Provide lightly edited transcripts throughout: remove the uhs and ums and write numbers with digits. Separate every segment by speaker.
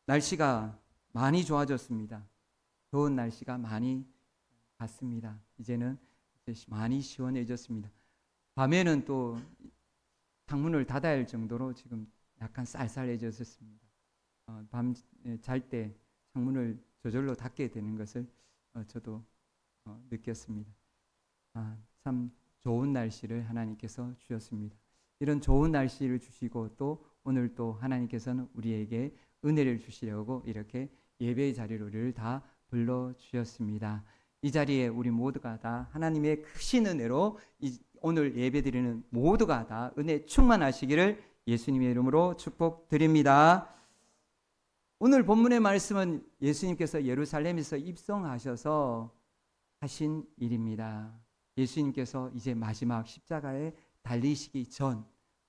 Speaker 1: 날씨가 많이 좋아졌습니다. 더운 날씨가 많이 갔습니다. 이제는 많이 시원해졌습니다. 밤에는 또 창문을 닫아야 할 정도로 지금 약간 쌀쌀해졌습니다. 밤 잘 때 창문을 저절로 닫게 되는 것을 저도 느꼈습니다. 참 좋은 날씨를 하나님께서 주셨습니다. 이런 좋은 날씨를 주시고 또 오늘 또 하나님께서는 우리에게 은혜를 주시려고 이렇게 예배의 자리로 우리를 다 불러주셨습니다. 이 자리에 우리 모두가 다 하나님의 크신 은혜로 오늘 예배드리는 모두가 다 은혜 충만하시기를 예수님의 이름으로 축복드립니다. 오늘 본문의 말씀은 예수님께서 예루살렘에서 입성하셔서 하신 일입니다. 예수님께서 이제 마지막 십자가에 달리시기 전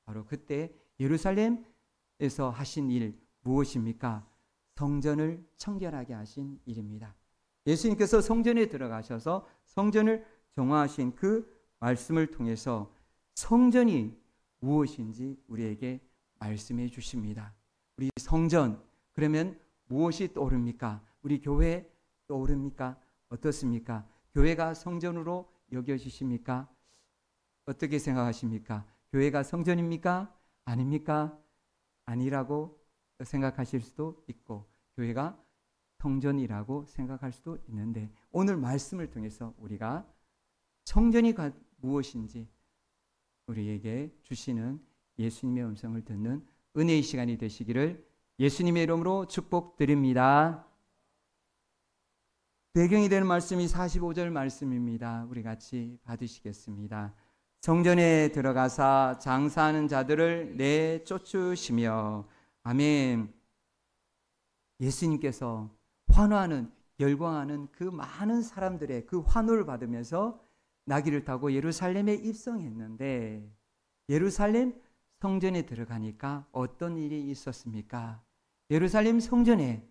Speaker 1: 바로 그때 예루살렘에서 하신 일 무엇입니까? 성전을 청결하게 하신 일입니다. 예수님께서 성전에 들어가셔서 성전을 정화하신 그 말씀을 통해서 성전이 무엇인지 우리에게 말씀해 주십니다. 우리 성전 그러면 무엇이 떠오릅니까? 우리 교회 떠오릅니까? 어떻습니까? 교회가 성전으로 여겨지십니까? 어떻게 생각하십니까? 교회가 성전입니까? 아닙니까? 아니라고 생각하실 수도 있고 교회가 성전이라고 생각할 수도 있는데 오늘 말씀을 통해서 우리가 성전이 무엇인지 우리에게 주시는 예수님의 음성을 듣는 은혜의 시간이 되시기를 예수님의 이름으로 축복드립니다. 배경이 되는 말씀이 45절 말씀입니다. 우리 같이 받으시겠습니다. 성전에 들어가사 장사하는 자들을 내쫓으시며 아멘. 예수님께서 환호하는 열광하는 그 많은 사람들의 그 환호를 받으면서 나귀를 타고 예루살렘에 입성했는데 예루살렘 성전에 들어가니까 어떤 일이 있었습니까? 예루살렘 성전에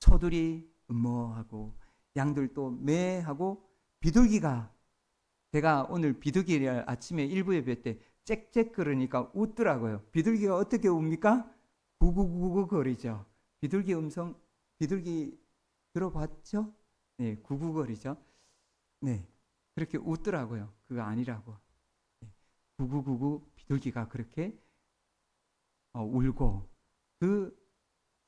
Speaker 1: 소들이 음모하고 양들도 매하고 비둘기가 제가 오늘 비둘기를 아침에 일부 예배 때 짹짹 그러니까 웃더라고요. 비둘기가 어떻게 웁니까? 구구구구 거리죠. 비둘기 음성 비둘기 들어봤죠? 네, 구구거리죠. 네, 그렇게 웃더라고요. 그거 아니라고. 네, 구구구구 비둘기가 그렇게 울고 그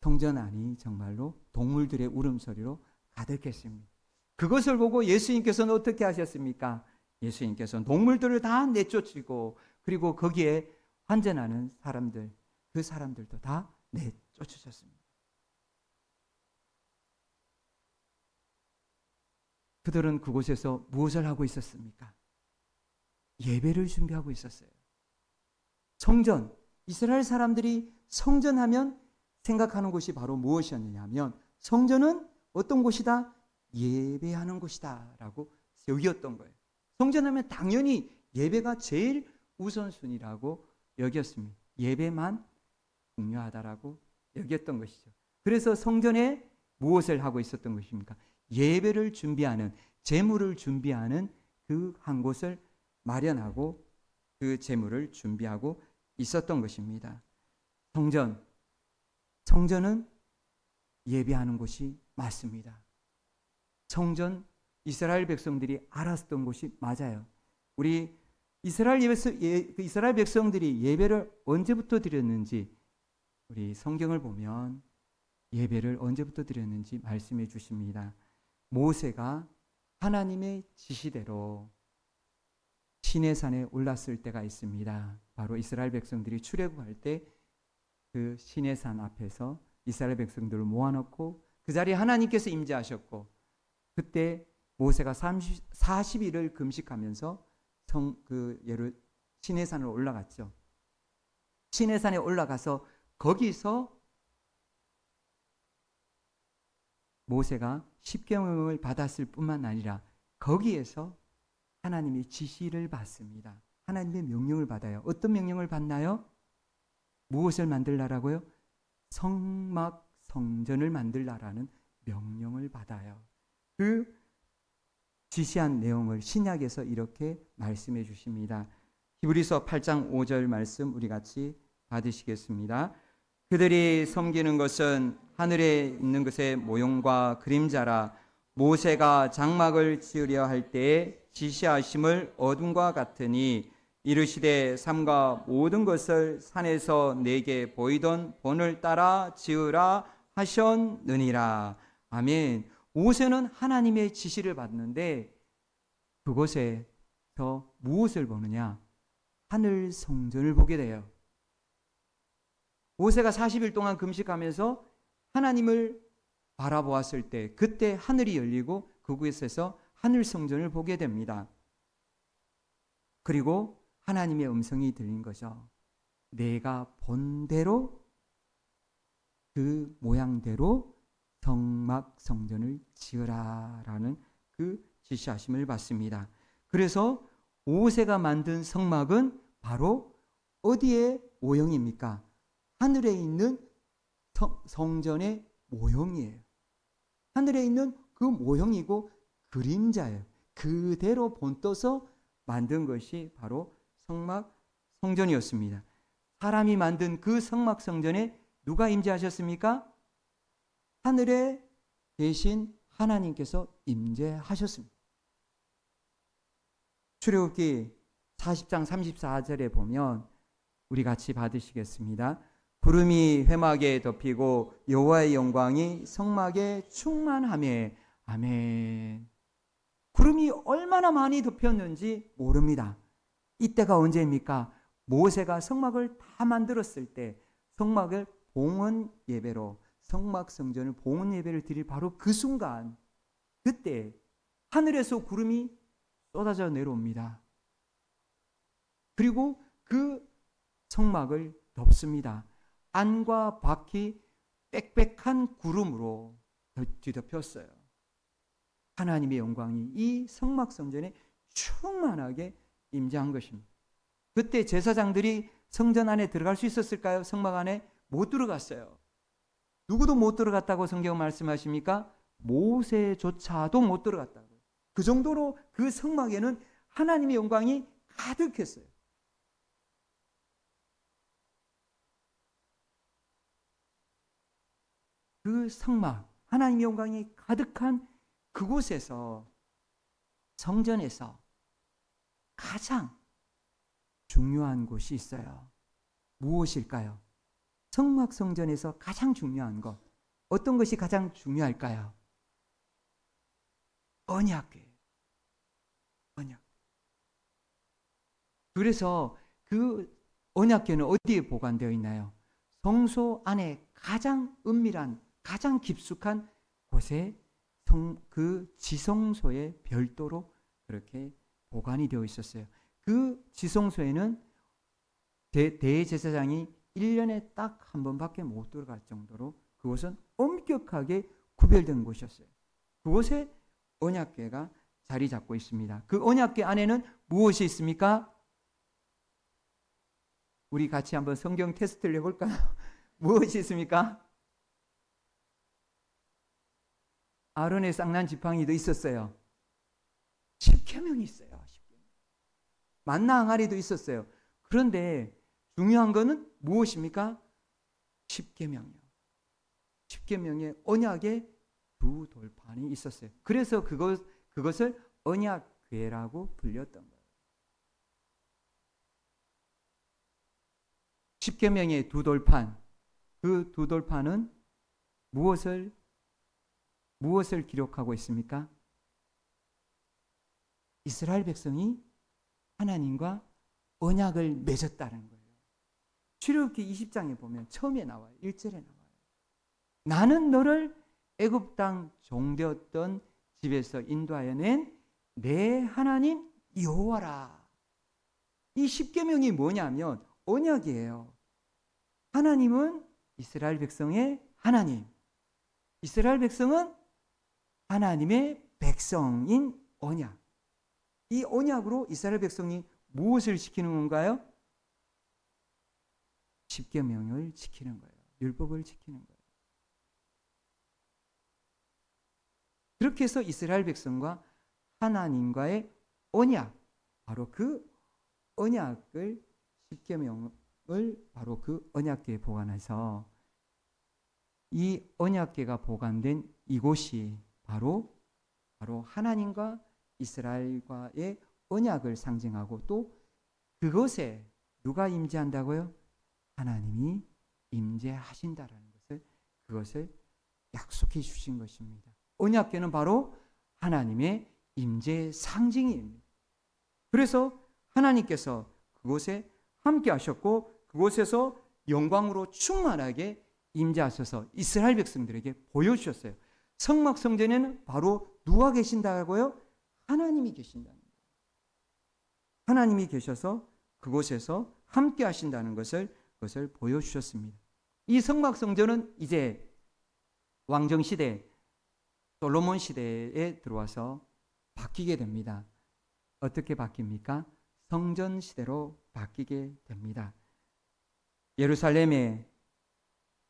Speaker 1: 성전 안이 정말로 동물들의 울음소리로 가득했습니다. 그것을 보고 예수님께서는 어떻게 하셨습니까? 예수님께서는 동물들을 다 내쫓으고 그리고 거기에 환전하는 사람들, 그 사람들도 다 내쫓으셨습니다. 그들은 그곳에서 무엇을 하고 있었습니까? 예배를 준비하고 있었어요. 성전, 이스라엘 사람들이 성전하면 생각하는 곳이 바로 무엇이었느냐 하면 성전은 어떤 곳이다? 예배하는 곳이다 라고 여겼던 거예요. 성전하면 당연히 예배가 제일 우선순위라고 여겼습니다. 예배만 중요하다라고 여겼던 것이죠. 그래서 성전에 무엇을 하고 있었던 것입니까? 예배를 준비하는, 제물을 준비하는 그 한 곳을 마련하고 그 제물을 준비하고 있었던 것입니다. 성전은 예배하는 곳이 맞습니다. 성전, 이스라엘 백성들이 알았던 곳이 맞아요. 우리 이스라엘 백성들이 예배를 언제부터 드렸는지 우리 성경을 보면 예배를 언제부터 드렸는지 말씀해 주십니다. 모세가 하나님의 지시대로 시내산에 올랐을 때가 있습니다. 바로 이스라엘 백성들이 출애굽할 때 그 시내산 앞에서 이스라엘 백성들을 모아놓고 그 자리에 하나님께서 임재하셨고 그때 모세가 40일을 금식하면서 시내산을 올라갔죠. 시내산에 올라가서 거기서 모세가 십계명을 받았을 뿐만 아니라 거기에서 하나님의 지시를 받습니다. 하나님의 명령을 받아요. 어떤 명령을 받나요? 무엇을 만들라라고요? 성전을 만들라라는 명령을 받아요. 그 지시한 내용을 신약에서 이렇게 말씀해 주십니다. 히브리서 8장 5절 말씀 우리 같이 받으시겠습니다. 그들이 섬기는 것은 하늘에 있는 것의 모형과 그림자라. 모세가 장막을 지으려 할 때에 지시하심을 어둠과 같으니 이르시되 삼가 모든 것을 산에서 내게 보이던 본을 따라 지으라 하셨느니라. 아멘. 모세는 하나님의 지시를 받는데 그곳에서 무엇을 보느냐? 하늘 성전을 보게 돼요. 모세가 40일 동안 금식하면서 하나님을 바라보았을 때 그때 하늘이 열리고 그곳에서 하늘 성전을 보게 됩니다. 그리고 하나님의 음성이 들린 거죠. 내가 본대로 그 모양대로 성막 성전을 지으라라는 그 지시하심을 받습니다. 그래서 모세가 만든 성막은 바로 어디의 모형입니까? 하늘에 있는 성전의 모형이에요. 하늘에 있는 그 모형이고 그림자예요. 그대로 본떠서 만든 것이 바로 성막 성전이었습니다. 사람이 만든 그 성막 성전에 누가 임재하셨습니까? 하늘에 계신 하나님께서 임재하셨습니다. 출애굽기 40장 34절에 보면 우리 같이 받으시겠습니다. 구름이 회막에 덮이고 여호와의 영광이 성막에 충만하매. 아멘. 구름이 얼마나 많이 덮였는지 모릅니다. 이때가 언제입니까? 모세가 성막을 다 만들었을 때 성막을 봉헌 예배로 성막 성전을 봉헌 예배를 드릴 바로 그 순간 그때 하늘에서 구름이 쏟아져 내려옵니다. 그리고 그 성막을 덮습니다. 안과 밖이 빽빽한 구름으로 뒤덮였어요. 하나님의 영광이 이 성막 성전에 충만하게 임재한 것입니다. 그때 제사장들이 성전 안에 들어갈 수 있었을까요? 성막 안에 못 들어갔어요. 누구도 못 들어갔다고 성경 말씀하십니까? 모세조차도 못 들어갔다고. 그 정도로 그 성막에는 하나님의 영광이 가득했어요. 그 성막, 하나님의 영광이 가득한 그곳에서 성전에서 가장 중요한 곳이 있어요. 무엇일까요? 성막 성전에서 가장 중요한 것. 어떤 것이 가장 중요할까요? 언약궤. 언약. 그래서 그 언약궤는 어디에 보관되어 있나요? 성소 안에 가장 은밀한, 가장 깊숙한 곳에 그 지성소에 별도로 그렇게 보관이 되어 있었어요. 그 지성소에는 대제사장이 1년에 딱 한 번밖에 못 들어갈 정도로 그곳은 엄격하게 구별된 곳이었어요. 그곳에 언약궤가 자리 잡고 있습니다. 그 언약궤 안에는 무엇이 있습니까? 우리 같이 한번 성경 테스트를 해볼까요? 무엇이 있습니까? 아론의 쌍난 지팡이도 있었어요. 십계명이 있어요. 만나 항아리도 있었어요. 그런데 중요한 것은 무엇입니까? 십계명이요. 십계명의 언약의 두 돌판이 있었어요. 그래서 그것을 언약궤라고 불렸던 거예요. 십계명의 두 돌판, 그 두 돌판은 무엇을 기록하고 있습니까? 이스라엘 백성이 하나님과 언약을 맺었다는 거예요. 출애굽기 20장에 보면 처음에 나와요. 1절에 나와요. 나는 너를 애굽 땅 종되었던 집에서 인도하여 낸 내 하나님 여호와라. 이 십계명이 뭐냐면 언약이에요. 하나님은 이스라엘 백성의 하나님, 이스라엘 백성은 하나님의 백성인 언약. 이 언약으로 이스라엘 백성이 무엇을 지키는 건가요? 십계명을 지키는 거예요. 율법을 지키는 거예요. 그렇게 해서 이스라엘 백성과 하나님과의 언약, 바로 그 언약을 십계명을 바로 그 언약궤에 보관해서 이 언약궤가 보관된 이곳이 바로 하나님과 이스라엘과의 언약을 상징하고, 또 그것에 누가 임재한다고요? 하나님이 임재하신다라는 그것을 약속해 주신 것입니다. 언약궤는 바로 하나님의 임재의 상징입니다. 그래서 하나님께서 그곳에 함께 하셨고, 그곳에서 영광으로 충만하게 임재하셔서 이스라엘 백성들에게 보여주셨어요. 성막 성전에는 바로 누가 계신다고요? 하나님이 계신다는 거예요. 하나님이 계셔서 그곳에서 함께 하신다는 것을 보여주셨습니다. 이 성막 성전은 이제 왕정 시대, 솔로몬 시대에 들어와서 바뀌게 됩니다. 어떻게 바뀝니까? 성전 시대로 바뀌게 됩니다. 예루살렘에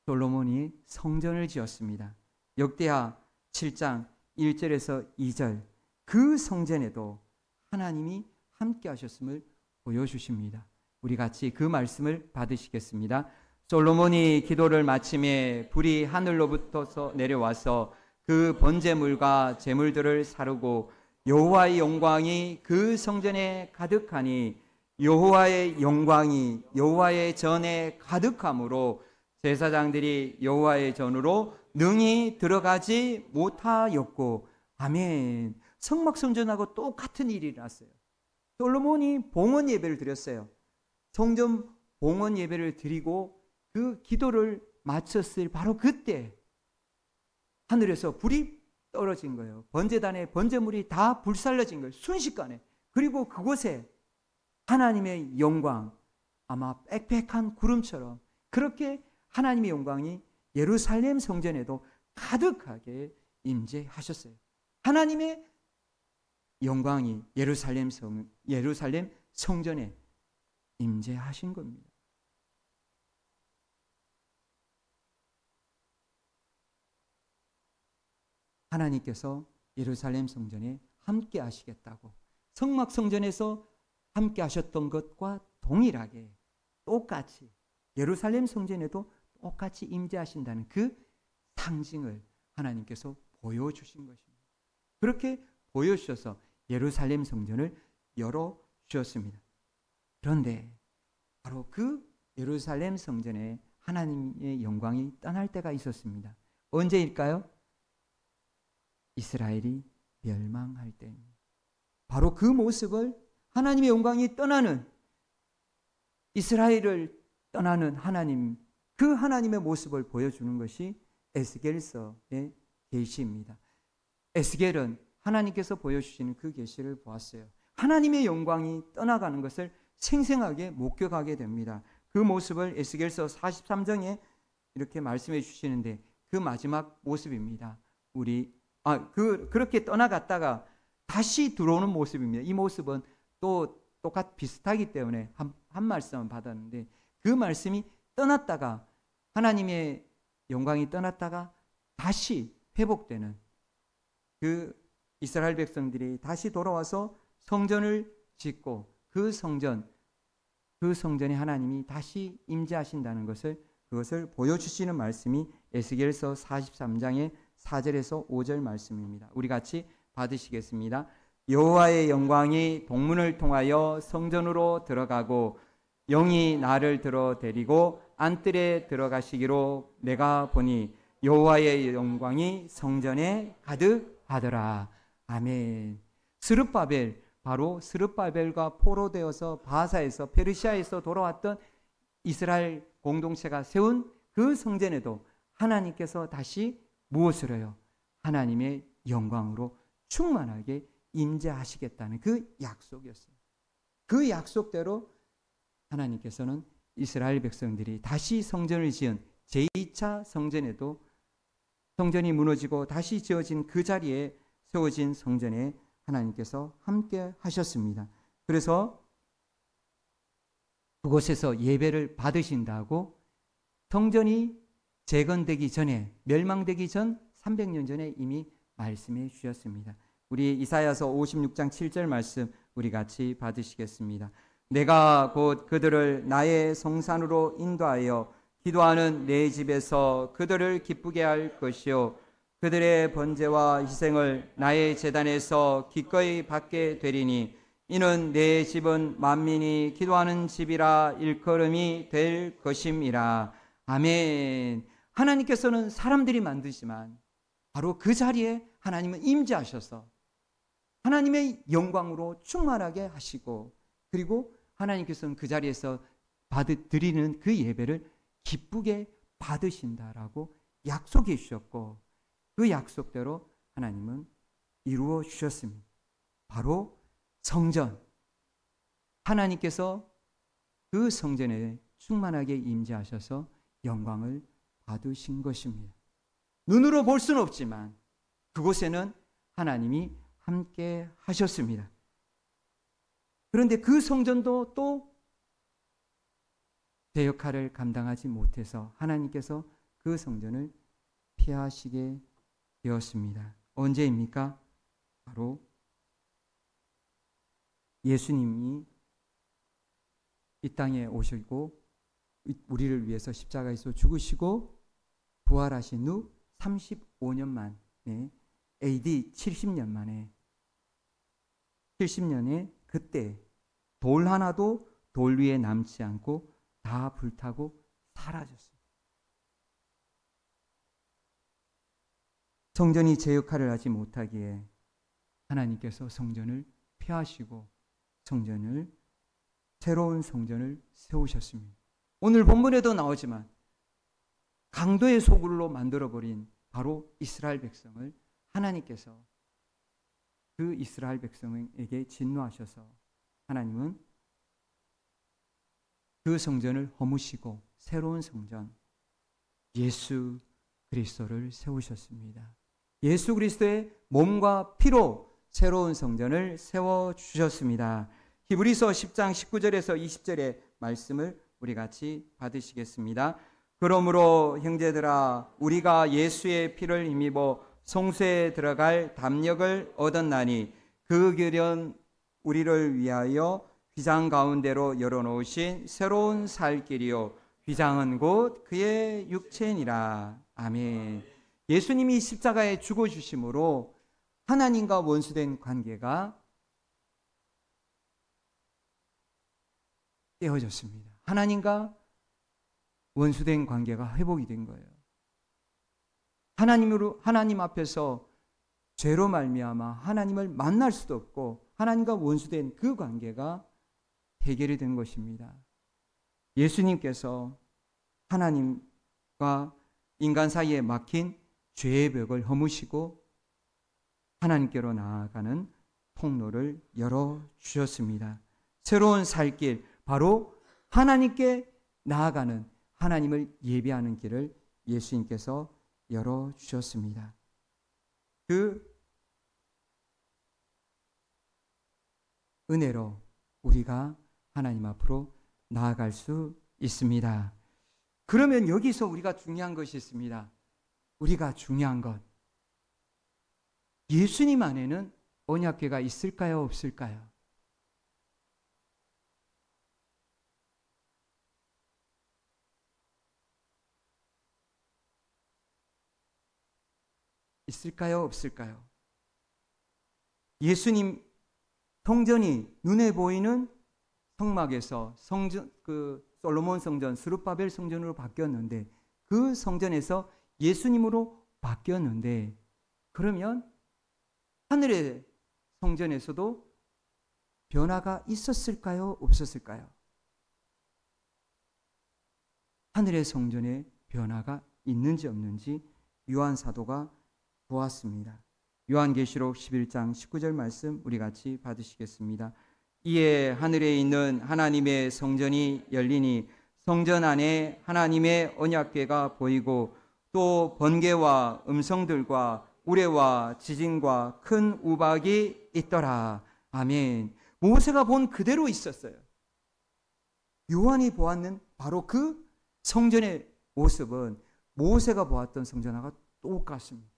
Speaker 1: 솔로몬이 성전을 지었습니다. 역대하 7장 1절에서 2절, 그 성전에도 하나님이 함께 하셨음을 보여주십니다. 우리 같이 그 말씀을 받으시겠습니다. 솔로몬이 기도를 마침에 불이 하늘로부터 내려와서 그 번제물과 제물들을 사르고 여호와의 영광이 그 성전에 가득하니 여호와의 영광이 여호와의 전에 가득함으로 제사장들이 여호와의 전으로 능히 들어가지 못하였고. 아멘. 성막 성전하고 똑같은 일이 일어났어요. 솔로몬이 봉헌 예배를 드렸어요. 성전 봉헌 예배를 드리고 그 기도를 마쳤을 바로 그때 하늘에서 불이 떨어진 거예요. 번제단에 번제물이 다 불살라진 거예요. 순식간에. 그리고 그곳에 하나님의 영광, 아마 빽빽한 구름처럼 그렇게 하나님의 영광이 예루살렘 성전에도 가득하게 임재하셨어요. 하나님의 영광이 예루살렘 성전에 임재하신 겁니다. 하나님께서 예루살렘 성전에 함께 하시겠다고, 성막 성전에서 함께 하셨던 것과 동일하게 똑같이 예루살렘 성전에도 똑같이 임재하신다는 그 상징을 하나님께서 보여주신 것입니다. 그렇게 보여주셔서 예루살렘 성전을 열어주셨습니다. 그런데 바로 그 예루살렘 성전에 하나님의 영광이 떠날 때가 있었습니다. 언제일까요? 이스라엘이 멸망할 때입니다. 바로 그 모습을, 하나님의 영광이 떠나는, 이스라엘을 떠나는 하나님, 그 하나님의 모습을 보여주는 것이 에스겔서의 계시입니다. 에스겔은 하나님께서 보여주시는 그 계시를 보았어요. 하나님의 영광이 떠나가는 것을 생생하게 목격하게 됩니다. 그 모습을 에스겔서 43장에 이렇게 말씀해 주시는데, 그 마지막 모습입니다. 그렇게 떠나갔다가 다시 들어오는 모습입니다. 이 모습은 또 비슷하기 때문에 한 말씀을 받았는데, 그 말씀이 떠났다가, 하나님의 영광이 떠났다가 다시 회복되는, 그 이스라엘 백성들이 다시 돌아와서 성전을 짓고 그 성전에 하나님이 다시 임재하신다는 그것을 보여주시는 말씀이 에스겔서 43장의 4절에서 5절 말씀입니다. 우리 같이 받으시겠습니다. 여호와의 영광이 동문을 통하여 성전으로 들어가고 영이 나를 들어 데리고 안뜰에 들어가시기로 내가 보니 여호와의 영광이 성전에 가득하더라. 아멘. 바로 스룹바벨과 포로되어서 바사에서, 페르시아에서 돌아왔던 이스라엘 공동체가 세운 그 성전에도 하나님께서 다시 무엇을 해요? 하나님의 영광으로 충만하게 임재하시겠다는 그 약속이었어요. 그 약속대로 하나님께서는 이스라엘 백성들이 다시 성전을 지은 제2차 성전에도, 성전이 무너지고 다시 지어진 그 자리에 세워진 성전에 하나님께서 함께 하셨습니다. 그래서 그곳에서 예배를 받으신다고, 성전이 재건되기 전에, 멸망되기 전 300년 전에 이미 말씀해 주셨습니다. 우리 이사야서 56장 7절 말씀 우리 같이 받으시겠습니다. 내가 곧 그들을 나의 성산으로 인도하여 기도하는 내 집에서 그들을 기쁘게 할 것이요 그들의 번제와 희생을 나의 제단에서 기꺼이 받게 되리니 이는 내 집은 만민이 기도하는 집이라 일컬음이 될 것임이라. 아멘. 하나님께서는 사람들이 만드시지만 바로 그 자리에 하나님은 임재하셔서 하나님의 영광으로 충만하게 하시고, 그리고 하나님께서는 그 자리에서 드리는 그 예배를 기쁘게 받으신다라고 약속해 주셨고, 그 약속대로 하나님은 이루어 주셨습니다. 바로 성전, 하나님께서 그 성전에 충만하게 임재하셔서 영광을 받으신 것입니다. 눈으로 볼 수는 없지만 그곳에는 하나님이 함께 하셨습니다. 그런데 그 성전도 또 제 역할을 감당하지 못해서 하나님께서 그 성전을 피하시게 되었습니다. 언제입니까? 바로 예수님이 이 땅에 오시고 우리를 위해서 십자가에서 죽으시고 부활하신 후 35년 만에, AD 70년 만에, 70년에 그때 돌 하나도 돌 위에 남지 않고 다 불타고 사라졌습니다. 성전이 제 역할을 하지 못하기에 하나님께서 성전을 폐하시고 새로운 성전을 세우셨습니다. 오늘 본문에도 나오지만 강도의 소굴로 만들어버린 바로 이스라엘 백성을 하나님께서 그 이스라엘 백성에게 진노하셔서 하나님은 그 성전을 허무시고 새로운 성전 예수 그리스도를 세우셨습니다. 예수 그리스도의 몸과 피로 새로운 성전을 세워주셨습니다. 히브리서 10장 19절에서 20절의 말씀을 우리 같이 받으시겠습니다. 그러므로 형제들아 우리가 예수의 피를 힘입어 성소에 들어갈 담력을 얻었나니 그 길은 우리를 위하여 휘장 가운데로 열어놓으신 새로운 살 길이요 휘장은 곧 그의 육체니라. 아멘. 예수님이 십자가에 죽어주심으로 하나님과 원수된 관계가 깨어졌습니다. 하나님과 원수된 관계가 회복이 된 거예요. 하나님 앞에서 죄로 말미암아 하나님을 만날 수도 없고 하나님과 원수된 그 관계가 해결이 된 것입니다. 예수님께서 하나님과 인간 사이에 막힌 죄의 벽을 허무시고 하나님께로 나아가는 통로를 열어주셨습니다. 새로운 살길, 바로 하나님께 나아가는, 하나님을 예배하는 길을 예수님께서 열어주셨습니다. 그 은혜로 우리가 하나님 앞으로 나아갈 수 있습니다. 그러면 여기서 우리가 중요한 것이 있습니다. 우리가 중요한 것, 예수님 안에는 언약궤가 있을까요, 없을까요? 있을까요, 없을까요? 예수님 성전이 눈에 보이는 성막에서 솔로몬 성전, 스룹바벨 성전으로 바뀌었는데, 그 성전에서 예수님으로 바뀌었는데, 그러면 하늘의 성전에서도 변화가 있었을까요, 없었을까요? 하늘의 성전에 변화가 있는지 없는지 요한 사도가 보았습니다. 요한계시록 11장 19절 말씀 우리 같이 받으시겠습니다. 이에 하늘에 있는 하나님의 성전이 열리니 성전 안에 하나님의 언약궤가 보이고 또 번개와 음성들과 우레와 지진과 큰 우박이 있더라. 아멘. 모세가 본 그대로 있었어요. 요한이 보았는 바로 그 성전의 모습은 모세가 보았던 성전하고 똑같습니다.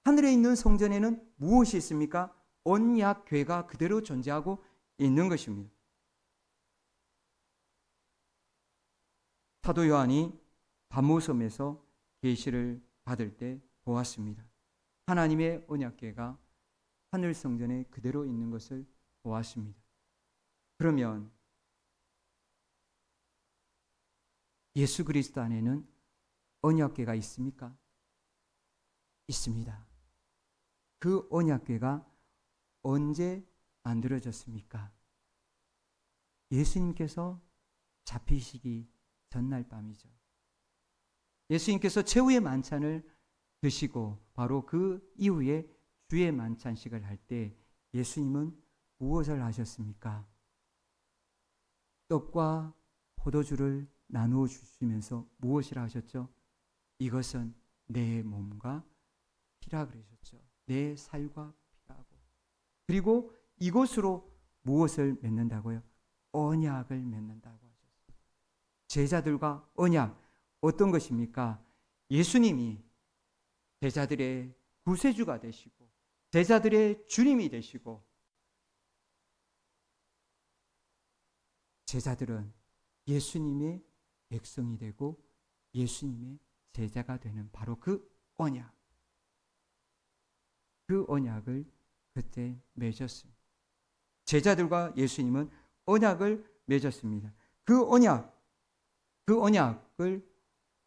Speaker 1: 하늘에 있는 성전에는 무엇이 있습니까? 언약궤가 그대로 존재하고 있는 것입니다. 사도 요한이 반모섬에서 계시를 받을 때 보았습니다. 하나님의 언약궤가 하늘 성전에 그대로 있는 것을 보았습니다. 그러면 예수 그리스도 안에는 언약궤가 있습니까? 있습니다. 그 언약궤가 언제 만들어졌습니까? 예수님께서 잡히시기 전날 밤이죠. 예수님께서 최후의 만찬을 드시고 바로 그 이후에 주의 만찬식을 할 때 예수님은 무엇을 하셨습니까? 떡과 포도주를 나누어 주시면서 무엇이라 하셨죠? 이것은 내 몸과 피라 그러셨죠. 내 살과 피라고. 그리고 이것으로 무엇을 맺는다고요? 언약을 맺는다고 하셨어요. 제자들과 언약 어떤 것입니까? 예수님이 제자들의 구세주가 되시고 제자들의 주님이 되시고 제자들은 예수님의 백성이 되고 예수님의 제자가 되는 바로 그 언약. 그 언약을 그때 맺었습니다. 제자들과 예수님은 언약을 맺었습니다. 그 언약을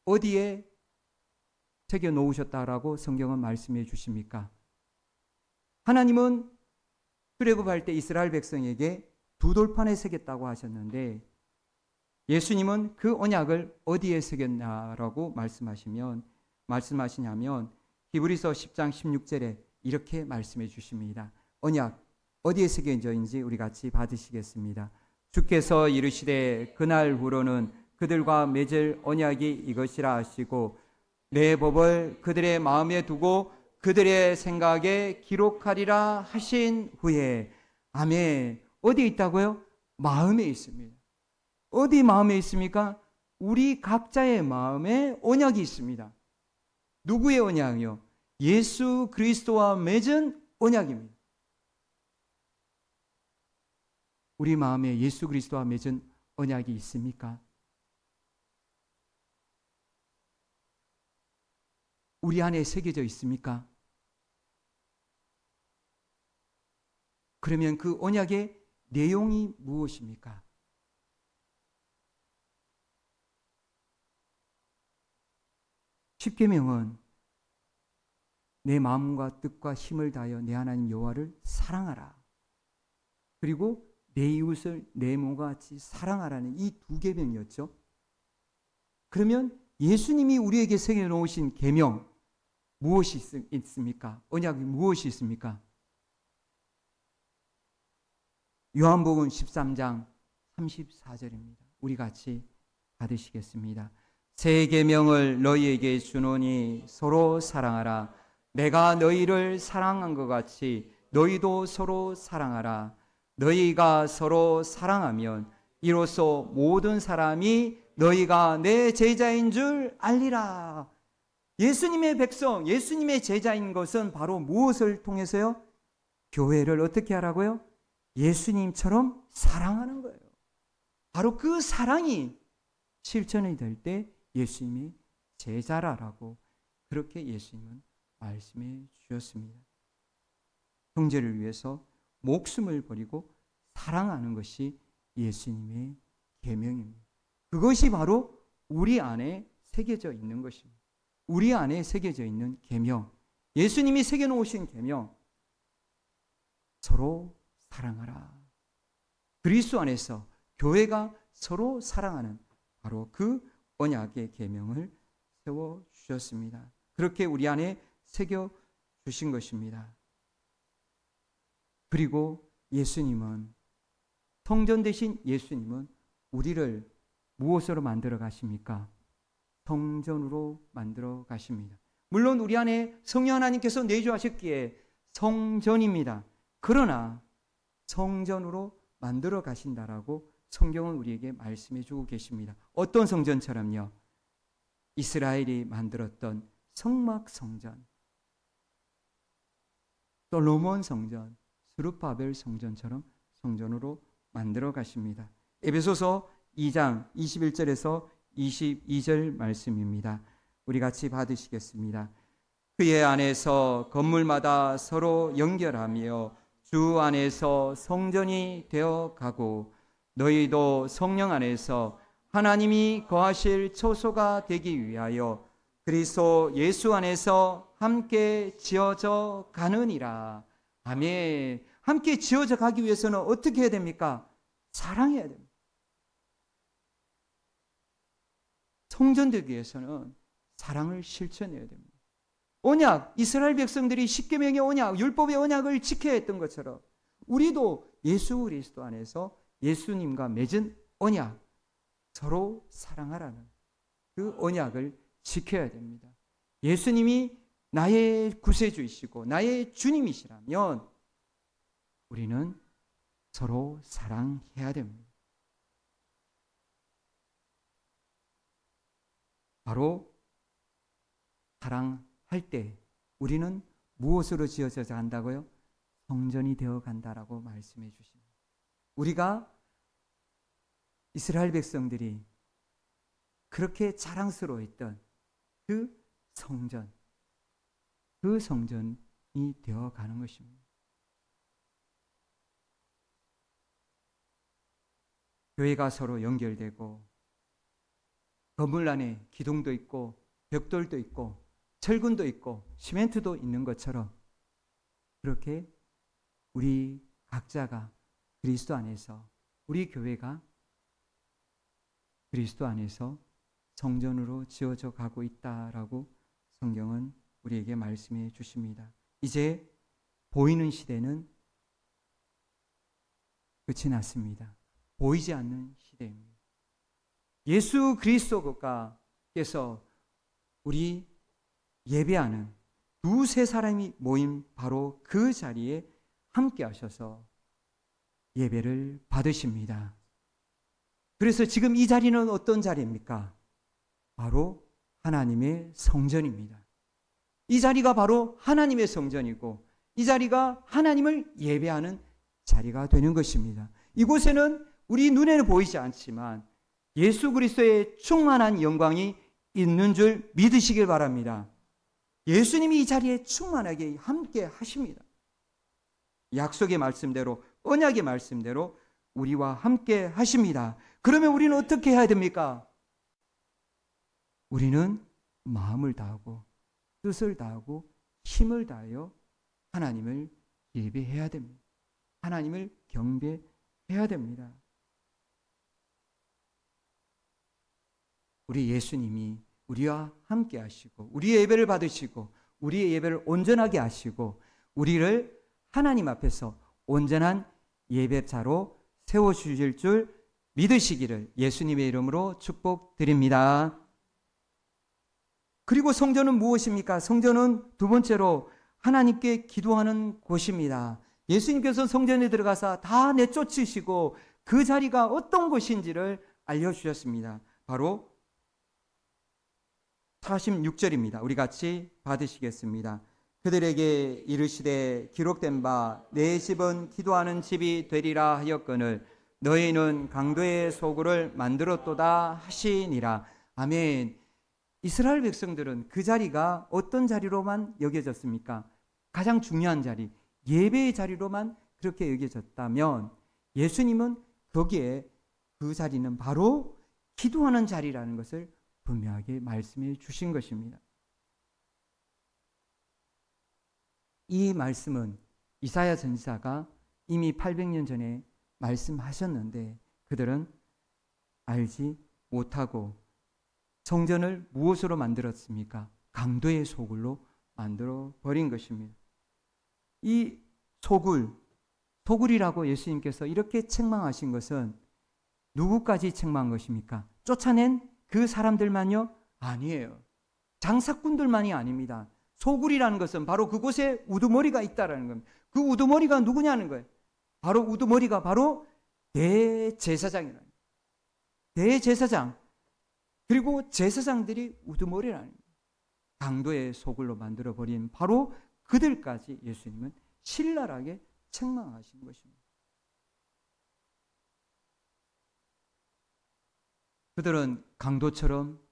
Speaker 1: 어디에 새겨 놓으셨다라고 성경은 말씀해 주십니까? 하나님은 출애굽할 때 이스라엘 백성에게 두 돌판에 새겼다고 하셨는데 예수님은 그 언약을 어디에 새겼냐라고 말씀하시냐면 히브리서 10장 16절에 이렇게 말씀해 주십니다. 언약 어디에 새겨져있는지 우리 같이 받으시겠습니다. 주께서 이르시되 그날 후로는 그들과 맺을 언약이 이것이라 하시고 내 법을 그들의 마음에 두고 그들의 생각에 기록하리라 하신 후에 아멘. 어디에 있다고요? 마음에 있습니다. 어디 마음에 있습니까? 우리 각자의 마음에 언약이 있습니다. 누구의 언약이요? 예수 그리스도와 맺은 언약입니다. 우리 마음에 예수 그리스도와 맺은 언약이 있습니까? 우리 안에 새겨져 있습니까? 그러면 그 언약의 내용이 무엇입니까? 십계명은 내 마음과 뜻과 힘을 다하여 내 하나님 여호와를 사랑하라. 그리고 내 이웃을 내 몸과 같이 사랑하라는 이 두 계명이었죠. 그러면 예수님이 우리에게 새겨 놓으신 계명 무엇이 있습니까? 언약이 무엇이 있습니까? 요한복음 13장 34절입니다. 우리 같이 받으시겠습니다. 새 계명을 너희에게 주노니 서로 사랑하라. 내가 너희를 사랑한 것 같이 너희도 서로 사랑하라. 너희가 서로 사랑하면 이로써 모든 사람이 너희가 내 제자인 줄 알리라. 예수님의 백성, 예수님의 제자인 것은 바로 무엇을 통해서요? 교회를 어떻게 하라고요? 예수님처럼 사랑하는 거예요. 바로 그 사랑이 실천이 될 때 예수님이 제자라라고 그렇게 예수님은 말씀해 주셨습니다. 형제를 위해서 목숨을 버리고 사랑하는 것이 예수님의 계명입니다. 그것이 바로 우리 안에 새겨져 있는 것입니다. 우리 안에 새겨져 있는 계명, 예수님이 새겨놓으신 계명, 서로 사랑하라. 그리스도 안에서 교회가 서로 사랑하는 바로 그 언약의 계명을 세워주셨습니다. 그렇게 우리 안에 새겨주신 것입니다. 그리고 예수님은, 성전 되신 예수님은 우리를 무엇으로 만들어 가십니까? 성전으로 만들어 가십니다. 물론 우리 안에 성령 하나님께서 내주하셨기에 성전입니다. 그러나 성전으로 만들어 가신다라고 성경은 우리에게 말씀해 주고 계십니다. 어떤 성전처럼요? 이스라엘이 만들었던 성막 성전, 솔로몬 성전, 스룹바벨 성전처럼 성전으로 만들어 가십니다. 에베소서 2장 21절에서 22절 말씀입니다. 우리 같이 받으시겠습니다. 그의 안에서 건물마다 서로 연결하며 주 안에서 성전이 되어 가고 너희도 성령 안에서 하나님이 거하실 처소가 되기 위하여 그리스도 예수 안에서 함께 지어져 가느니라. 아멘. 함께 지어져 가기 위해서는 어떻게 해야 됩니까? 사랑해야 됩니다. 성전되기 위해서는 사랑을 실천해야 됩니다. 언약, 이스라엘 백성들이 십계명의 언약, 율법의 언약을 지켜야 했던 것처럼 우리도 예수 그리스도 안에서 예수님과 맺은 언약, 서로 사랑하라는 그 언약을 지켜야 됩니다. 예수님이 나의 구세주이시고 나의 주님이시라면 우리는 서로 사랑해야 됩니다. 바로 사랑할 때 우리는 무엇으로 지어져 간다고요? 성전이 되어 간다라고 말씀해 주십니다. 우리가 이스라엘 백성들이 그렇게 자랑스러워했던 그 성전, 그 성전이 되어 가는 것입니다. 교회가 서로 연결되고 건물 안에 기둥도 있고 벽돌도 있고 철근도 있고 시멘트도 있는 것처럼 그렇게 우리 각자가 그리스도 안에서 우리 교회가 그리스도 안에서 성전으로 지어져 가고 있다라고 성경은 우리에게 말씀해 주십니다. 이제 보이는 시대는 끝이 났습니다. 보이지 않는 시대입니다. 예수 그리스도께서 우리 예배하는 두세 사람이 모인 바로 그 자리에 함께 하셔서 예배를 받으십니다. 그래서 지금 이 자리는 어떤 자리입니까? 바로 하나님의 성전입니다. 이 자리가 바로 하나님의 성전이고 이 자리가 하나님을 예배하는 자리가 되는 것입니다. 이곳에는 우리 눈에는 보이지 않지만 예수 그리스도의 충만한 영광이 있는 줄 믿으시길 바랍니다. 예수님이 이 자리에 충만하게 함께 하십니다. 약속의 말씀대로, 언약의 말씀대로 우리와 함께 하십니다. 그러면 우리는 어떻게 해야 됩니까? 우리는 마음을 다하고 뜻을 다하고 힘을 다하여 하나님을 예배해야 됩니다. 하나님을 경배해야 됩니다. 우리 예수님이 우리와 함께 하시고 우리의 예배를 받으시고 우리의 예배를 온전하게 하시고 우리를 하나님 앞에서 온전한 예배자로 세워주실 줄 믿으시기를 예수님의 이름으로 축복드립니다. 그리고 성전은 무엇입니까? 성전은 두 번째로 하나님께 기도하는 곳입니다. 예수님께서 성전에 들어가서 다 내쫓으시고 그 자리가 어떤 곳인지를 알려주셨습니다. 바로 46절입니다. 우리 같이 받으시겠습니다. 그들에게 이르시되 기록된 바 내 집은 기도하는 집이 되리라 하였거늘 너희는 강도의 소굴을 만들었도다 하시니라. 아멘. 이스라엘 백성들은 그 자리가 어떤 자리로만 여겨졌습니까? 가장 중요한 자리, 예배의 자리로만 그렇게 여겨졌다면 예수님은 거기에 그 자리는 바로 기도하는 자리라는 것을 분명하게 말씀해 주신 것입니다. 이 말씀은 이사야 선지자가 이미 800년 전에 말씀하셨는데 그들은 알지 못하고 성전을 무엇으로 만들었습니까? 강도의 소굴로 만들어 버린 것입니다. 이 소굴이라고 예수님께서 이렇게 책망하신 것은 누구까지 책망한 것입니까? 쫓아낸 그 사람들만요? 아니에요. 장사꾼들만이 아닙니다. 소굴이라는 것은 바로 그곳에 우두머리가 있다라는 겁니다. 그 우두머리가 누구냐는 거예요. 바로 우두머리가 바로 대제사장이라는 거예요. 대제사장. 그리고 제사장들이 우두머리라는 거예요. 강도의 소굴로 만들어버린 바로 그들까지 예수님은 신랄하게 책망하신 것입니다. 그들은 강도처럼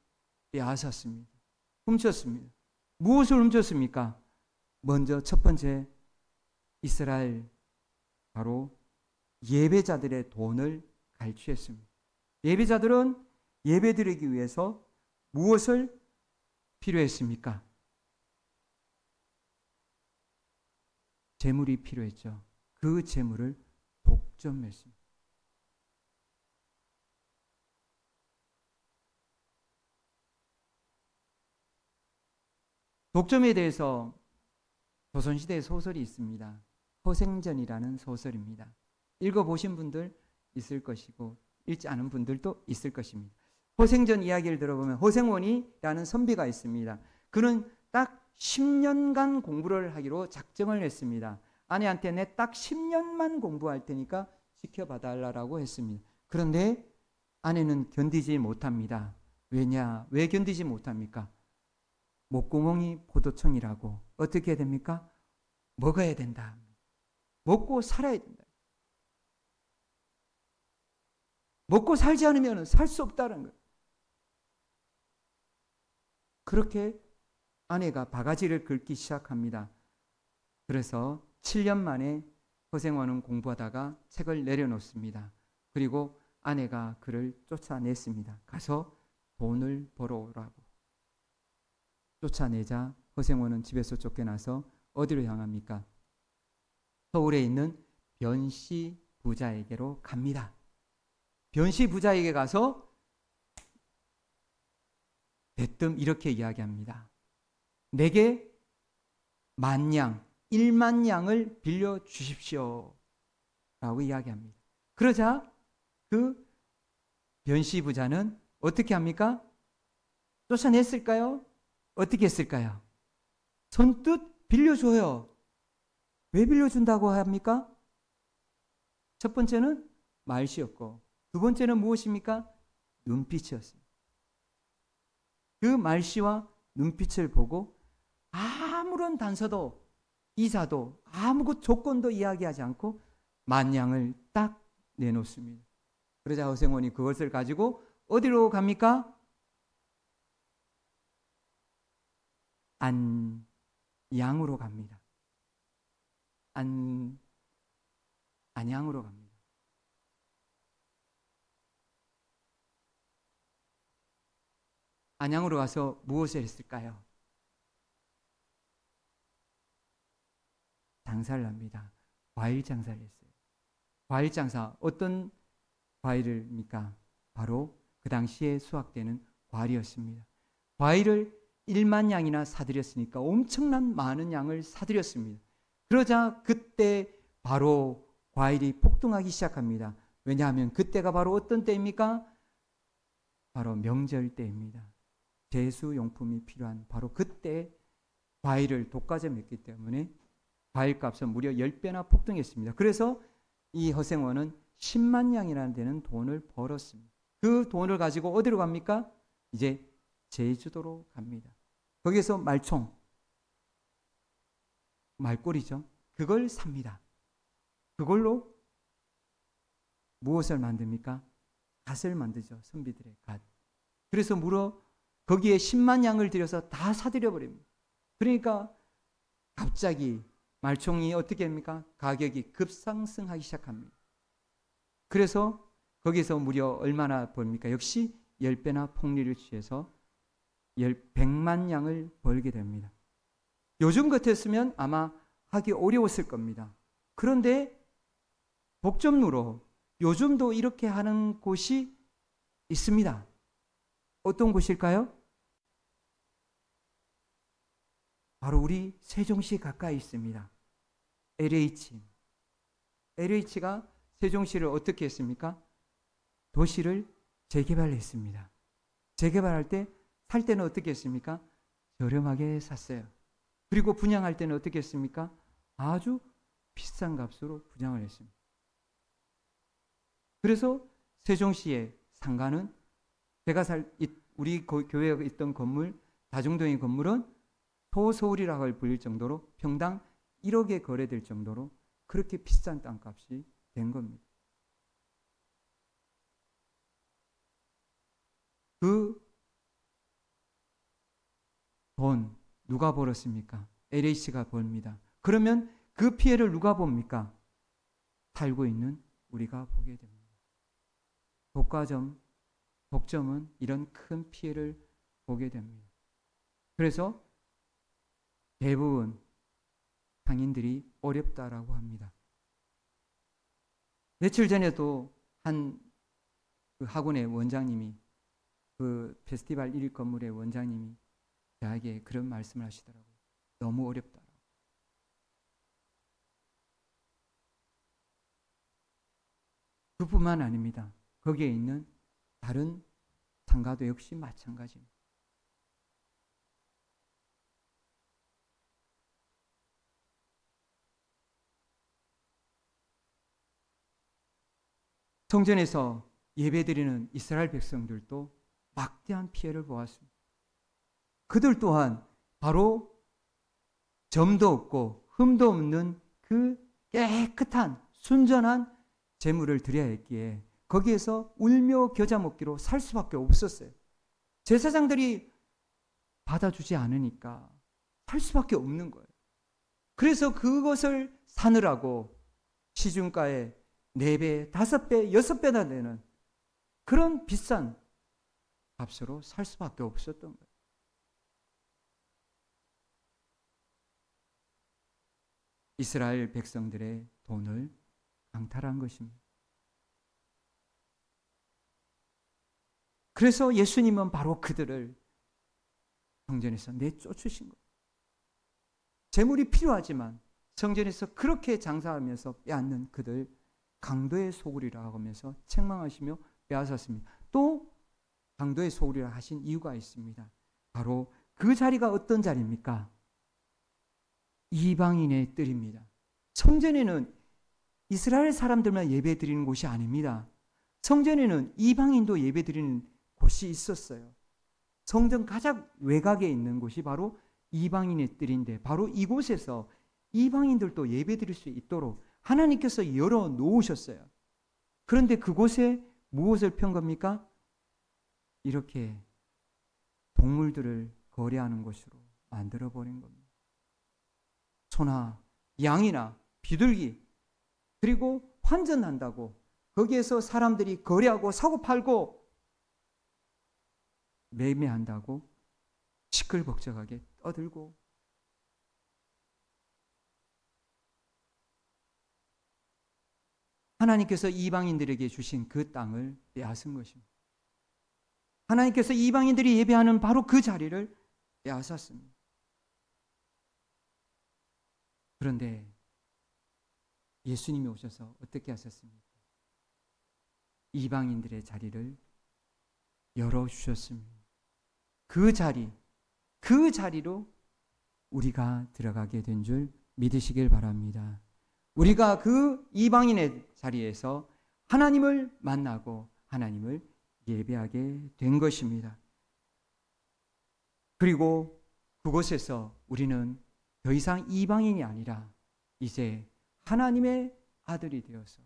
Speaker 1: 빼앗았습니다. 훔쳤습니다. 무엇을 훔쳤습니까? 먼저 첫 번째 이스라엘 바로 예배자들의 돈을 갈취했습니다. 예배자들은 예배드리기 위해서 무엇을 필요했습니까? 재물이 필요했죠. 그 재물을 독점했습니다. 독점에 대해서 조선시대의 소설이 있습니다. 허생전이라는 소설입니다. 읽어보신 분들 있을 것이고 읽지 않은 분들도 있을 것입니다. 허생전 이야기를 들어보면 허생원이라는 선비가 있습니다. 그는 딱 10년간 공부를 하기로 작정을 했습니다. 아내한테 내 딱 10년만 공부할 테니까 지켜봐달라고 했습니다. 그런데 아내는 견디지 못합니다. 왜 견디지 못합니까? 목구멍이 포도청이라고. 어떻게 해야 됩니까? 먹어야 된다. 먹고 살아야 된다. 먹고 살지 않으면 살 수 없다는 거예요. 그렇게 아내가 바가지를 긁기 시작합니다. 그래서 7년 만에 허생원은 공부하다가 책을 내려놓습니다. 그리고 아내가 그를 쫓아냈습니다. 가서 돈을 벌어오라고. 쫓아내자 허생원은 집에서 쫓겨나서 어디로 향합니까? 서울에 있는 변씨 부자에게로 갑니다. 변씨 부자에게 가서 대뜸 이렇게 이야기합니다. 내게 10,000양, 10,000양을 빌려 주십시오. 라고 이야기합니다. 그러자 그 변씨 부자는 어떻게 합니까? 쫓아냈을까요? 어떻게 했을까요? 선뜻 빌려줘요. 왜 빌려준다고 합니까? 첫 번째는 말씨였고 두 번째는 무엇입니까? 눈빛이었습니다. 그 말씨와 눈빛을 보고 아무런 단서도 이자도 아무 조건도 이야기하지 않고 10,000양을 딱 내놓습니다. 그러자 허생원이 그것을 가지고 어디로 갑니까? 안양으로 갑니다. 안양으로 갑니다. 안양으로 가서 무엇을 했을까요? 장사를 합니다. 과일 장사를 했어요. 과일 장사, 어떤 과일입니까? 바로 그 당시에 수확되는 과일이었습니다. 과일을 10,000양이나 사들였으니까 엄청난 많은 양을 사들였습니다. 그러자 그때 바로 과일이 폭등하기 시작합니다. 왜냐하면 그때가 바로 어떤 때입니까? 바로 명절 때입니다. 제수용품이 필요한 바로 그때 과일을 독과점했기 때문에 과일값은 무려 10배나 폭등했습니다. 그래서 이 허생원은 100,000양이라는 데는 돈을 벌었습니다. 그 돈을 가지고 어디로 갑니까? 이제 제주도로 갑니다. 거기에서 말총, 말꼬리죠. 그걸 삽니다. 그걸로 무엇을 만듭니까? 갓을 만들죠. 선비들의 갓. 그래서 무려 거기에 100,000양을 들여서 다 사들여 버립니다. 그러니까 갑자기 말총이 어떻게 합니까? 가격이 급상승하기 시작합니다. 그래서 거기서 무려 얼마나 벌입니까? 역시 10배나 폭리를 취해서 100,000양을 벌게 됩니다. 요즘 같았으면 아마 하기 어려웠을 겁니다. 그런데 독점루로 요즘도 이렇게 하는 곳이 있습니다. 어떤 곳일까요? 바로 우리 세종시 가까이 있습니다. LH. LH가 세종시를 어떻게 했습니까? 도시를 재개발했습니다. 재개발할 때 살 때는 어떻게 했습니까? 저렴하게 샀어요. 그리고 분양할 때는 어떻게 했습니까? 아주 비싼 값으로 분양을 했습니다. 그래서 세종시의 상가는 우리 교회에 있던 건물, 다중동의 건물은 소서울이라고 불릴 정도로 평당 1억에 거래될 정도로 그렇게 비싼 땅값이 된 겁니다. 그 돈 누가 벌었습니까? LH가 벌입니다. 그러면 그 피해를 누가 봅니까? 살고 있는 우리가 보게 됩니다. 독과점, 독점은 이런 큰 피해를 보게 됩니다. 그래서 대부분 상인들이 어렵다라고 합니다. 며칠 전에도 한 그 학원의 원장님이, 그 페스티벌 1일 건물의 원장님이 저에게 그런 말씀을 하시더라고요. 너무 어렵다. 그뿐만 아닙니다. 거기에 있는 다른 상가도 역시 마찬가지입니다. 성전에서 예배드리는 이스라엘 백성들도 막대한 피해를 보았습니다. 그들 또한 바로 점도 없고 흠도 없는 그 깨끗한 순전한 제물을 드려야 했기에 거기에서 울며 겨자 먹기로 살 수밖에 없었어요. 제사장들이 받아주지 않으니까 살 수밖에 없는 거예요. 그래서 그것을 사느라고 시중가에 4배, 5배, 6배나 되는 그런 비싼 값으로 살 수밖에 없었던 거예요. 이스라엘 백성들의 돈을 강탈한 것입니다. 그래서 예수님은 바로 그들을 성전에서 내쫓으신 거예요. 재물이 필요하지만 성전에서 그렇게 장사하면서 빼앗는 그들 강도의 소굴이라고 하면서 책망하시며 빼앗았습니다. 또 강도의 소굴이라 하신 이유가 있습니다. 바로 그 자리가 어떤 자리입니까? 이방인의 뜰입니다. 성전에는 이스라엘 사람들만 예배드리는 곳이 아닙니다. 성전에는 이방인도 예배드리는 곳이 있었어요. 성전 가장 외곽에 있는 곳이 바로 이방인의 뜰인데 바로 이곳에서 이방인들도 예배드릴 수 있도록 하나님께서 열어 놓으셨어요. 그런데 그곳에 무엇을 편 겁니까? 이렇게 동물들을 거래하는 곳으로 만들어버린 겁니다. 소나 양이나 비둘기 그리고 환전한다고 거기에서 사람들이 거래하고 사고 팔고 매매한다고 시끌벅적하게 떠들고 하나님께서 이방인들에게 주신 그 땅을 빼앗은 것입니다. 하나님께서 이방인들이 예배하는 바로 그 자리를 빼앗았습니다. 그런데 예수님이 오셔서 어떻게 하셨습니까? 이방인들의 자리를 열어주셨습니다. 그 자리로 우리가 들어가게 된 줄 믿으시길 바랍니다. 우리가 그 이방인의 자리에서 하나님을 만나고 하나님을 예배하게 된 것입니다. 그리고 그곳에서 우리는 더 이상 이방인이 아니라 이제 하나님의 아들이 되어서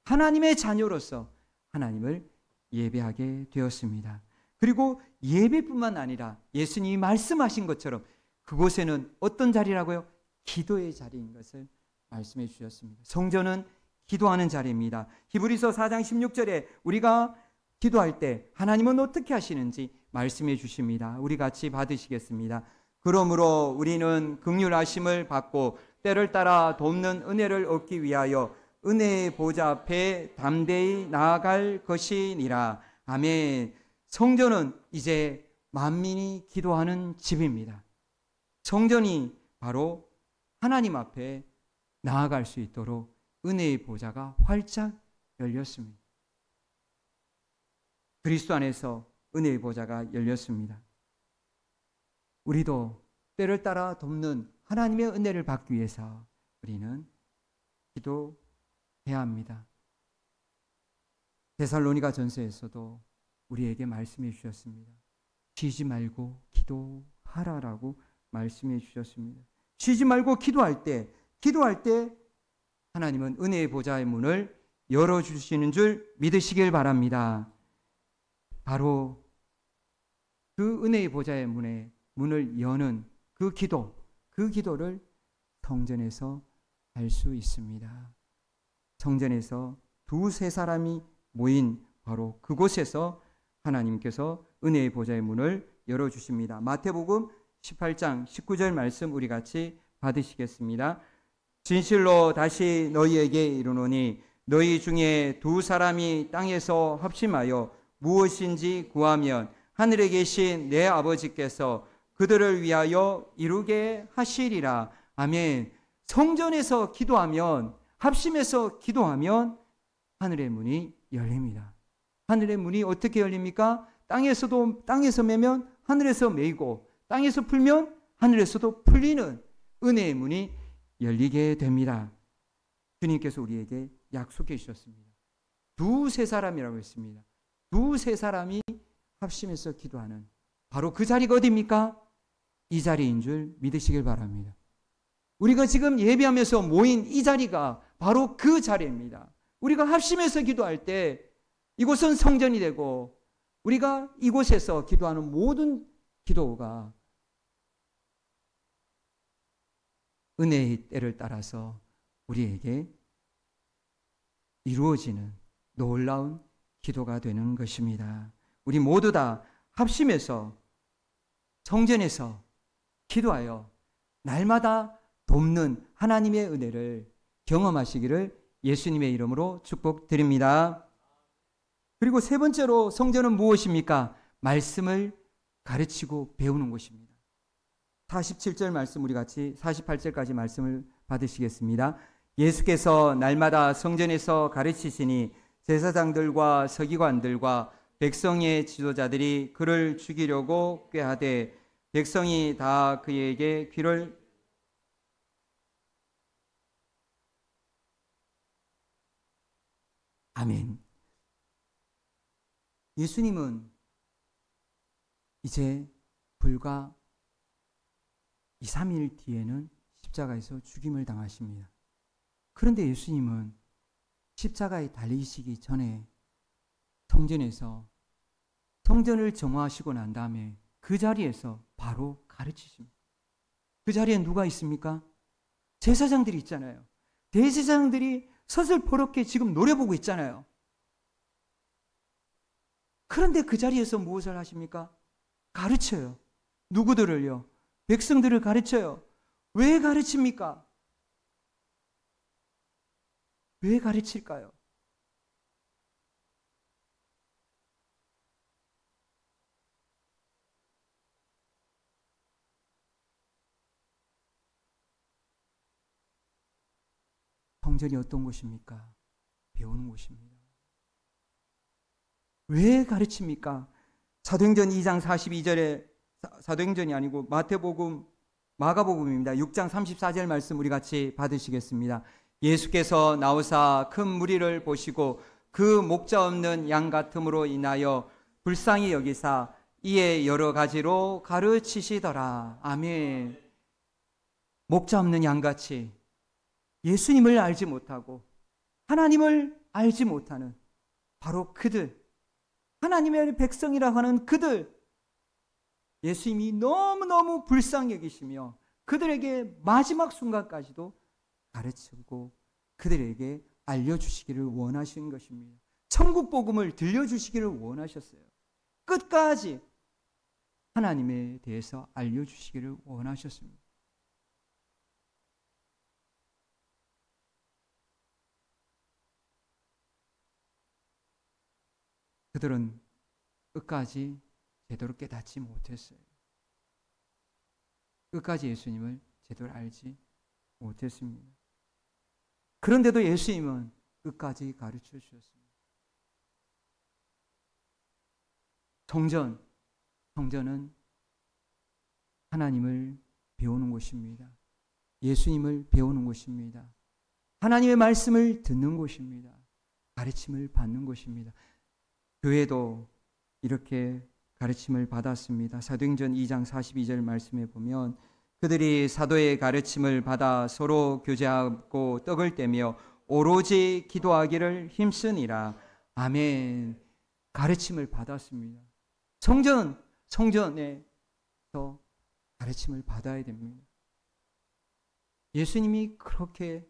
Speaker 1: 하나님의 자녀로서 하나님을 예배하게 되었습니다. 그리고 예배뿐만 아니라 예수님이 말씀하신 것처럼 그곳에는 어떤 자리라고요? 기도의 자리인 것을 말씀해 주셨습니다. 성전은 기도하는 자리입니다. 히브리서 4장 16절에 우리가 기도할 때 하나님은 어떻게 하시는지 말씀해 주십니다. 우리 같이 받으시겠습니다. 그러므로 우리는 긍휼하심을 받고 때를 따라 돕는 은혜를 얻기 위하여 은혜의 보좌 앞에 담대히 나아갈 것이니라. 아멘. 성전은 이제 만민이 기도하는 집입니다. 성전이 바로 하나님 앞에 나아갈 수 있도록 은혜의 보좌가 활짝 열렸습니다. 그리스도 안에서 은혜의 보좌가 열렸습니다. 우리도 때를 따라 돕는 하나님의 은혜를 받기 위해서 우리는 기도해야 합니다. 데살로니가 전서에서도 우리에게 말씀해 주셨습니다. 쉬지 말고 기도하라라고 말씀해 주셨습니다. 쉬지 말고 기도할 때 하나님은 은혜의 보좌의 문을 열어주시는 줄 믿으시길 바랍니다. 바로 그 은혜의 보좌의 문을 여는 그 기도를 성전에서 할 수 있습니다. 성전에서 두세 사람이 모인 바로 그곳에서 하나님께서 은혜의 보좌의 문을 열어주십니다. 마태복음 18장 19절 말씀 우리 같이 받으시겠습니다. 진실로 다시 너희에게 이르노니 너희 중에 두 사람이 땅에서 합심하여 무엇인지 구하면 하늘에 계신 내 아버지께서 그들을 위하여 이루게 하시리라. 아멘. 성전에서 기도하면, 합심해서 기도하면 하늘의 문이 열립니다. 하늘의 문이 어떻게 열립니까? 땅에서 매면 하늘에서 매이고, 땅에서 풀면 하늘에서도 풀리는 은혜의 문이 열리게 됩니다. 주님께서 우리에게 약속해 주셨습니다. 두세 사람이라고 했습니다. 두세 사람이 합심해서 기도하는 바로 그 자리가 어디입니까? 이 자리인 줄 믿으시길 바랍니다. 우리가 지금 예배하면서 모인 이 자리가 바로 그 자리입니다. 우리가 합심해서 기도할 때 이곳은 성전이 되고, 우리가 이곳에서 기도하는 모든 기도가 은혜의 때를 따라서 우리에게 이루어지는 놀라운 기도가 되는 것입니다. 우리 모두 다 합심해서 성전에서 기도하여 날마다 돕는 하나님의 은혜를 경험하시기를 예수님의 이름으로 축복드립니다. 그리고 세 번째로 성전은 무엇입니까? 말씀을 가르치고 배우는 곳입니다. 47절 말씀 우리 같이 48절까지 말씀을 받으시겠습니다. 예수께서 날마다 성전에서 가르치시니 제사장들과 서기관들과 백성의 지도자들이 그를 죽이려고 꾀하되 백성이 다 그에게 귀를 아멘. 예수님은 이제 불과 2, 3일 뒤에는 십자가에서 죽임을 당하십니다. 그런데 예수님은 십자가에 달리시기 전에 성전에서 성전을 정화하시고 난 다음에 그 자리에서 바로 가르치십니다. 그 자리에 누가 있습니까? 제사장들이 있잖아요. 대제사장들이 서슬퍼렇게 지금 노려보고 있잖아요. 그런데 그 자리에서 무엇을 하십니까? 가르쳐요. 누구들을요? 백성들을 가르쳐요. 왜 가르칩니까? 왜 가르칠까요? 성전이 어떤 곳입니까? 배우는 곳입니다. 왜 가르칩니까? 사도행전 2장 42절에 사도행전이 아니고 마태복음, 마가복음입니다. 6장 34절 말씀 우리 같이 받으시겠습니다. 예수께서 나오사 큰 무리를 보시고 그 목자 없는 양 같음으로 인하여 불쌍히 여기사 이에 여러 가지로 가르치시더라. 아멘. 목자 없는 양같이 예수님을 알지 못하고 하나님을 알지 못하는 바로 그들, 하나님의 백성이라고 하는 그들, 예수님이 너무너무 불쌍히 여기시며 그들에게 마지막 순간까지도 가르치고 그들에게 알려주시기를 원하신 것입니다. 천국 복음을 들려주시기를 원하셨어요. 끝까지 하나님에 대해서 알려주시기를 원하셨습니다. 그들은 끝까지 제대로 깨닫지 못했어요. 끝까지 예수님을 제대로 알지 못했습니다. 그런데도 예수님은 끝까지 가르쳐 주셨습니다. 성전은 하나님을 배우는 곳입니다. 예수님을 배우는 곳입니다. 하나님의 말씀을 듣는 곳입니다. 가르침을 받는 곳입니다. 교회도 이렇게 가르침을 받았습니다. 사도행전 2장 42절 말씀에 보면 그들이 사도의 가르침을 받아 서로 교제하고 떡을 떼며 오로지 기도하기를 힘쓰니라. 아멘. 가르침을 받았습니다. 성전에서 가르침을 받아야 됩니다. 예수님이 그렇게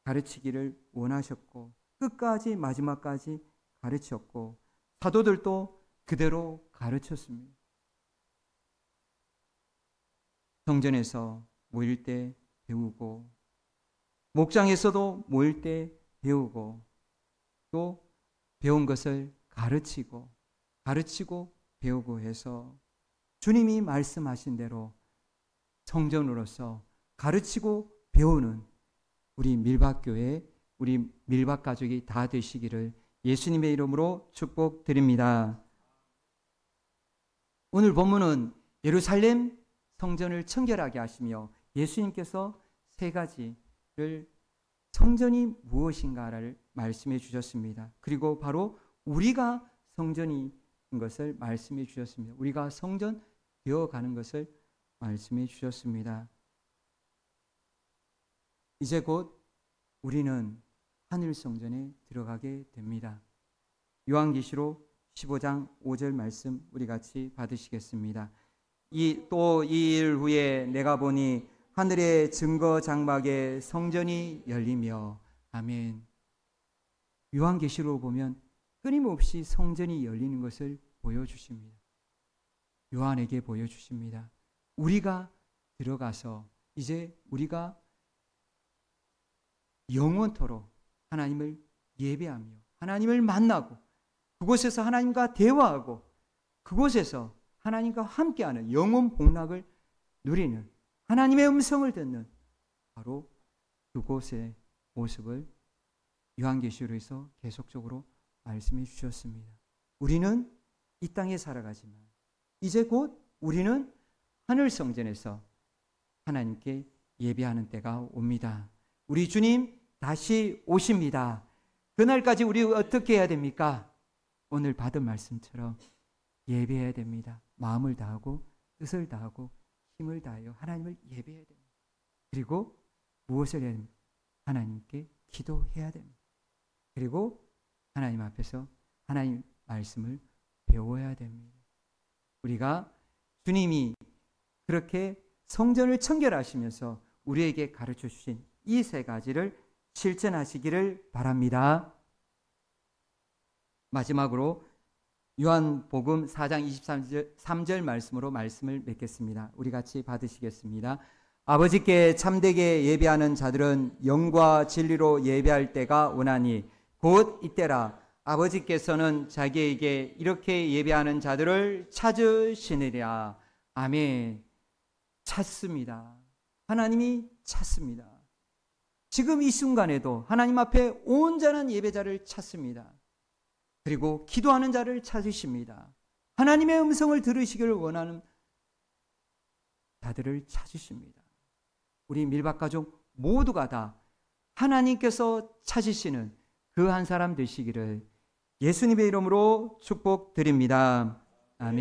Speaker 1: 가르치기를 원하셨고 끝까지 마지막까지 가르쳤고 사도들도 그대로 가르쳤습니다. 성전에서 모일 때 배우고 목장에서도 모일 때 배우고 또 배운 것을 가르치고 배우고 해서 주님이 말씀하신 대로 성전으로서 가르치고 배우는 우리 밀밭교회, 우리 밀밭가족이 다 되시기를 예수님의 이름으로 축복드립니다. 오늘 본문은 예루살렘 성전을 청결하게 하시며 예수님께서 세 가지를 성전이 무엇인가를 말씀해 주셨습니다. 그리고 바로 우리가 성전인 것을 말씀해 주셨습니다. 우리가 성전 되어가는 것을 말씀해 주셨습니다. 이제 곧 우리는 하늘 성전에 들어가게 됩니다. 요한계시록 15장 5절 말씀 우리 같이 받으시겠습니다. 또 이 일 후에 내가 보니 하늘의 증거 장막에 성전이 열리며 아멘. 요한계시록을 보면 끊임없이 성전이 열리는 것을 보여주십니다. 요한에게 보여주십니다. 우리가 들어가서 이제 우리가 영원토록 하나님을 예배하며 하나님을 만나고 그곳에서 하나님과 대화하고 그곳에서 하나님과 함께하는 영원 복락을 누리는 하나님의 음성을 듣는 바로 그곳의 모습을 요한계시록에서 계속적으로 말씀해 주셨습니다. 우리는 이 땅에 살아가지만 이제 곧 우리는 하늘 성전에서 하나님께 예배하는 때가 옵니다. 우리 주님 다시 오십니다. 그날까지 우리 어떻게 해야 됩니까? 오늘 받은 말씀처럼 예배해야 됩니다. 마음을 다하고 뜻을 다하고 힘을 다하여 하나님을 예배해야 됩니다. 그리고 무엇을 해야 됩니까? 하나님께 기도해야 됩니다. 그리고 하나님 앞에서 하나님 말씀을 배워야 됩니다. 우리가 주님이 그렇게 성전을 청결하시면서 우리에게 가르쳐 주신 이 세 가지를 실천하시기를 바랍니다. 마지막으로 요한복음 4장 23절 말씀으로 말씀을 맺겠습니다. 우리 같이 받으시겠습니다. 아버지께 참되게 예배하는 자들은 영과 진리로 예배할 때가 오나니 곧 이때라. 아버지께서는 자기에게 이렇게 예배하는 자들을 찾으시느니라. 아멘. 찾습니다. 하나님이 찾습니다. 지금 이 순간에도 하나님 앞에 온전한 예배자를 찾습니다. 그리고 기도하는 자를 찾으십니다. 하나님의 음성을 들으시기를 원하는 자들을 찾으십니다. 우리 밀밭가족 모두가 다 하나님께서 찾으시는 그 한 사람 되시기를 예수님의 이름으로 축복드립니다. 아멘.